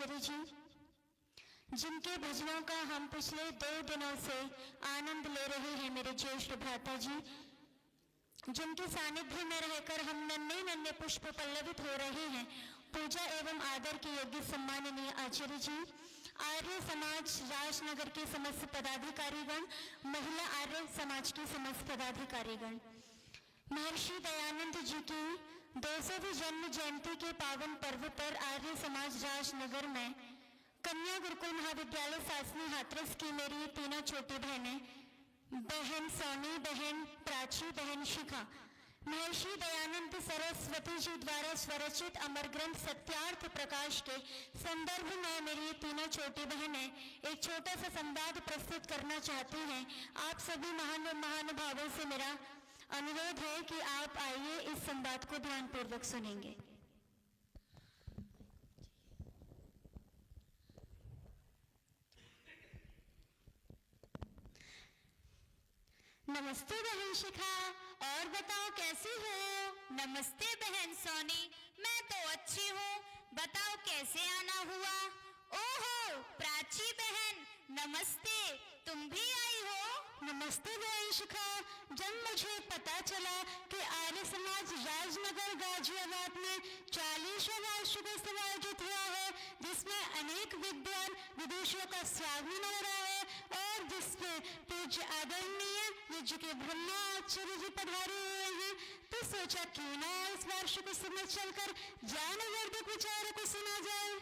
आचार्य जी, जिनके भजनों का हम पिछले 2 दिनों से आनंद ले रहे हैं, मेरे ज्येष्ठ भ्राता जी, जिनके सानिध्य में रहकर हम नन्हे नन्हे पुष्प पल्लवित हो रहे हैं, पूजा एवं आदर के योग्य सम्माननीय आचार्य जी, आर्य समाज राजनगर के समस्त पदाधिकारीगण, महिला आर्य समाज के समस्त पदाधिकारीगण, महर्षि दयानंद जी की 200वीं जन्म जयंती के पावन पर्व पर आर्य समाज राजनगर में कन्या गुरुकुल महाविद्यालय सासनी हाथरस की मेरी तीनों छोटी बहनें, बहन सोनी, बहन प्राची, बहन शिखा, महर्षि दयानंद सरस्वती जी द्वारा स्वरचित अमर ग्रंथ सत्यार्थ प्रकाश के संदर्भ में मेरी तीनों छोटी बहनें एक छोटा सा संवाद प्रस्तुत करना चाहती हैं। आप सभी महानुभावों से मेरा अनुरोध है कि आप आइए, इस संवाद को ध्यानपूर्वक सुनेंगे। नमस्ते बहन शिखा, और बताओ कैसी हो? नमस्ते बहन सोनी, मैं तो अच्छी हूँ, बताओ कैसे आना हुआ? ओहो प्राची बहन, नमस्ते, तुम भी आई हो? नमस्ते बहन शिखा, जब मुझे पता चला कि आर्य समाज राजनगर गाजियाबाद में 40वां वार्षिक उत्सव आयोजित हुआ है, जिसमें अनेक विद्वान विदेशियों का स्वागत हो रहा है और जिसमें पूज्य आदरणीय निज के ब्रह्मा आचार्य जी पधारे हुए हैं, तो सोचा क्यों ना इस वार्षिक उत्सव में चलकर ज्ञानवर्धक विचारों को सुना जाए।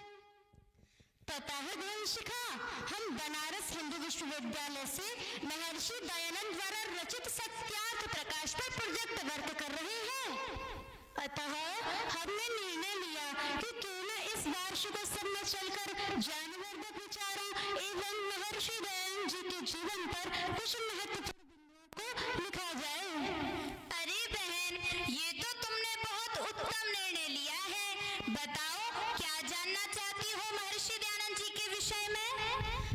पता है बहन शिखा, हम बनारस हिंदू विश्वविद्यालय से महर्षि दयानंद द्वारा रचित सत्यार्थ प्रकाश पर प्रोजेक्ट वर्क कर रहे हैं। अतः हमने निर्णय लिया कि क्यों न इस वार्षिक उत्सव में चलकर ज्ञानवर्धक विचारों एवं महर्षि दयानंद जी के जीवन पर कुछ महत्वपूर्ण बिंदुओं को लिखा जाए। अरे बहन, ये तो तुमने बहुत उत्तम निर्णय लिया है। बताओ क्या जानना चाहती हो महर्षि दयानंद जी के विषय में?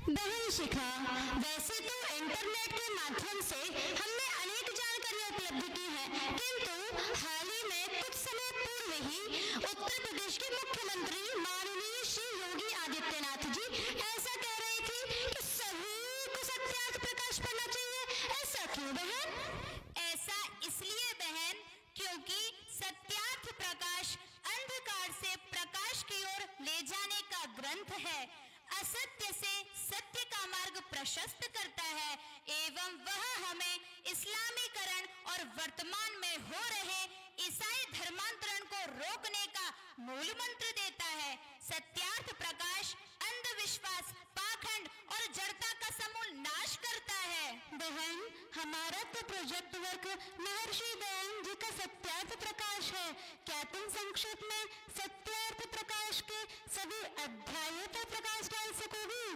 बहन शिखा, वैसे तो इंटरनेट के माध्यम से हमने अनेक जानकारियां उपलब्ध की है, किंतु हाल ही में कुछ समय पूर्व ही उत्तर प्रदेश के मुख्यमंत्री माननीय श्री योगी आदित्यनाथ जी ऐसा कह रही थी कि सभी को सत्यार्थ प्रकाश पढ़ना चाहिए। ऐसा क्यों बहन? ऐसा इसलिए बहन, क्योंकि सत्यार्थ प्रकाश अंधकार से प्रकाश की ओर ले जाने का ग्रंथ है, असत्य से सत्य का मार्ग प्रशस्त करता है एवं वह हमें इस्लामीकरण और वर्तमान में हो रहे ईसाई धर्मांतरण को रोकने का मूल मंत्र देता है। सत्यार्थ प्रकाश अंधविश्वास, पाखंड और जड़ता का समूल नाश करता है। बहन, हमारा तो प्रोजेक्ट वर्क महर्षि दयानंद जी का सत्यार्थ प्रकाश है। क्या तुम संक्षेप में सत्यार्थ प्रकाश के सभी अध्यायों पर प्रकाश डाल सकोगी?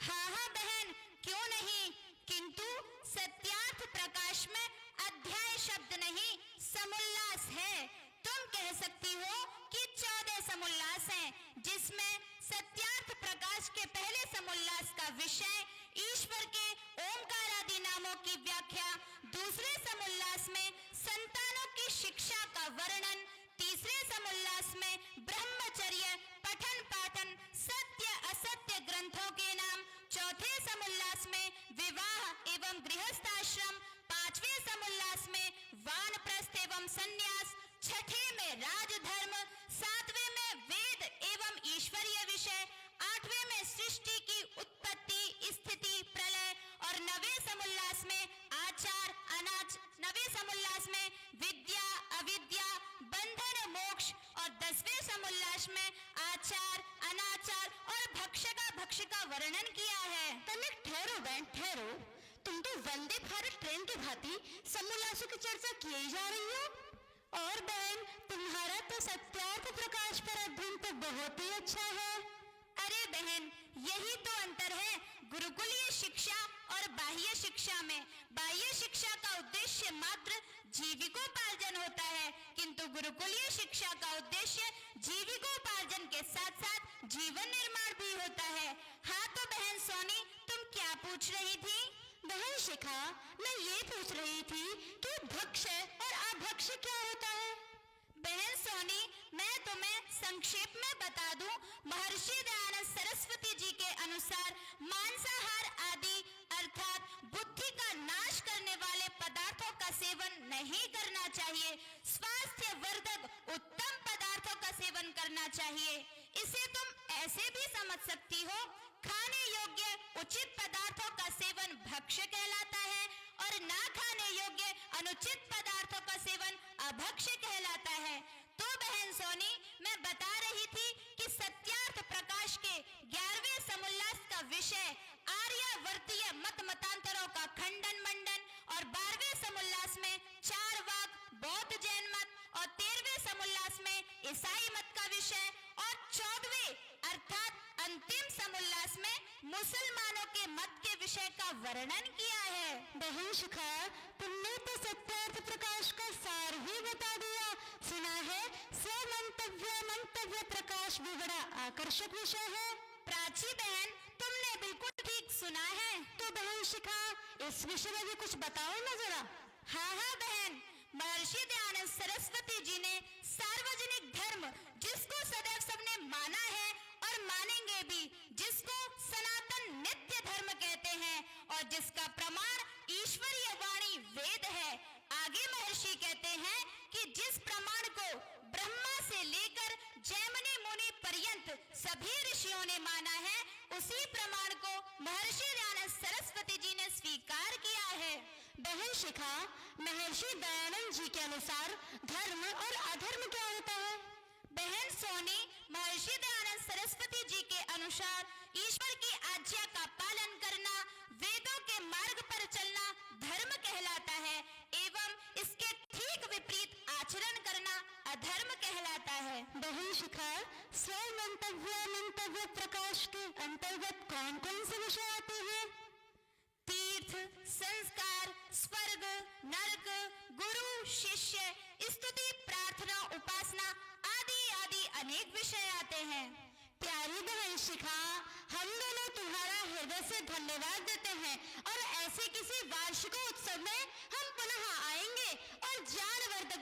हाँ हाँ बहन, क्यों नहीं, किंतु सत्यार्थ प्रकाश में अध्याय शब्द नहीं, समुल्लास है। तुम कह सकती हो कि 14 समुल्लास हैं, जिसमें सत्यार्थ प्रकाश के पहले समुल्लास का विषय ईश्वर के ओमकार आदि नामों की व्याख्या, दूसरे समुल्लास में संतानों की शिक्षा का वर्णन, तीसरे समुल्लास में ब्रह्मचर्य, पठन पाठन, सत्य असत्य ग्रंथों के नाम, चौथे समुल्लास में विवाह एवं गृहस्थाश्रम, पांचवें समुल्लास में वानप्रस्थ एवं संन्यास, छठे में राजधर्म, सातवें में वेद एवं ईश्वरीय विषय, आठवें में सृष्टि की उत्पत्ति स्थिति प्रलय और नवे समुल्लास में आचार अनाच, नवे समुल्लास में विद्या अविद्या, बंधन मोक्ष और 10वें समुल्लास में आचार अनाचार और भक्ष का वर्णन किया है। तनिक ठहरो बहन, ठहरो। तुम तो वंदे भारत ट्रेन की भांति समुल्लासों की चर्चा किए ही जा रही हो। और बहन, तुम्हारा तो सत्यार्थ प्रकाश पर अध्ययन तो बहुत ही अच्छा है। अरे बहन, यही तो अंतर है गुरुकुलीय शिक्षा और बाह्य शिक्षा में। बाह्य शिक्षा का उद्देश्य मात्र जीविकोपार्जन होता है, किंतु गुरुकुलीय शिक्षा का उद्देश्य जीविकोपार्जन के साथ साथ जीवन निर्माण भी होता है। हाँ तो बहन सोनी, तुम क्या पूछ रही थी? बहन शिखा, मैं ये पूछ रही थी कि भक्ष और अभक्ष क्या होता है? बहन सोनी, मैं तुम्हें संक्षेप में बता दूं, महर्षि दयानंद चाहिए। इसे तुम ऐसे भी समझ सकती हो, खाने योग्य उचित पदार्थों का सेवन भक्ष्य कहलाता है और ना खाने योग्य अनुचित पदार्थों का सेवन अभक्ष्य कहलाता है। तो बहन सोनी, मैं बता रही थी कि सत्यार्थ प्रकाश के 11वें समोल्लास का विषय आर्यावर्तीय मत मतांतरों का खंडन मंडन और 12वें समोल्लास में चारवाक बौद्ध जैन मत और 13वें समोल्लास में ईसाई मत का विषय और 14वें अर्थात अंतिम समोल्लास में मुसलमानों के मत के विषय का वर्णन किया है। बहन शिखा, तुमने तो सत्यार्थ प्रकाश का सार ही बता दिया। सुना है मंतव्य प्रकाश भी बड़ा आकर्षक विषय है। प्राची बहन, तुमने बिल्कुल ठीक सुना है। तो बहन शिखा, इस विषय में भी कुछ बताओ ना जरा। हाँ बहन, महर्षि दयानंद सरस्वती जी ने सार्वजनिक धर्म, जिसको सदैव सबने माना है और मानेंगे भी, जिसको सनातन नित्य धर्म कहते हैं और जिसका प्रमाण ईश्वरीय वाणी वेद है। आगे महर्षि कहते हैं कि जिस प्रमाण को ब्रह्मा से लेकर जैमिनी मुनि पर्यंत सभी ऋषियों ने माना है, उसी प्रमाण को महर्षि दयानंद सरस्वती जी ने स्वीकार किया है। बहन शिखा, महर्षि दयानंद जी के अनुसार धर्म और अधर्म क्या होता है? बहन सोनी, महर्षि दयानंद सरस्वती जी के अनुसार ईश्वर की आज्ञा का पालन करना, वेदों के मार्ग पर चलना धर्म कहलाता है एवं इसके ठीक विपरीत आचरण करना अधर्म कहलाता है। बहन शिखा, मंतव्य प्रकाश के अंतर्गत कौन कौन से विषय आते हैं? तीर्थ, संस्कार, स्वर्ग, नरक, गुरु शिष्य, स्तुति, प्रार्थना, उपासना आदि आदि अनेक विषय आते हैं। प्यारी बहन शिखा, हम दोनों तुम्हारा हृदय से धन्यवाद देते हैं और ऐसे किसी वार्षिक उत्सव में हम पुनः आएंगे और जानवर्धक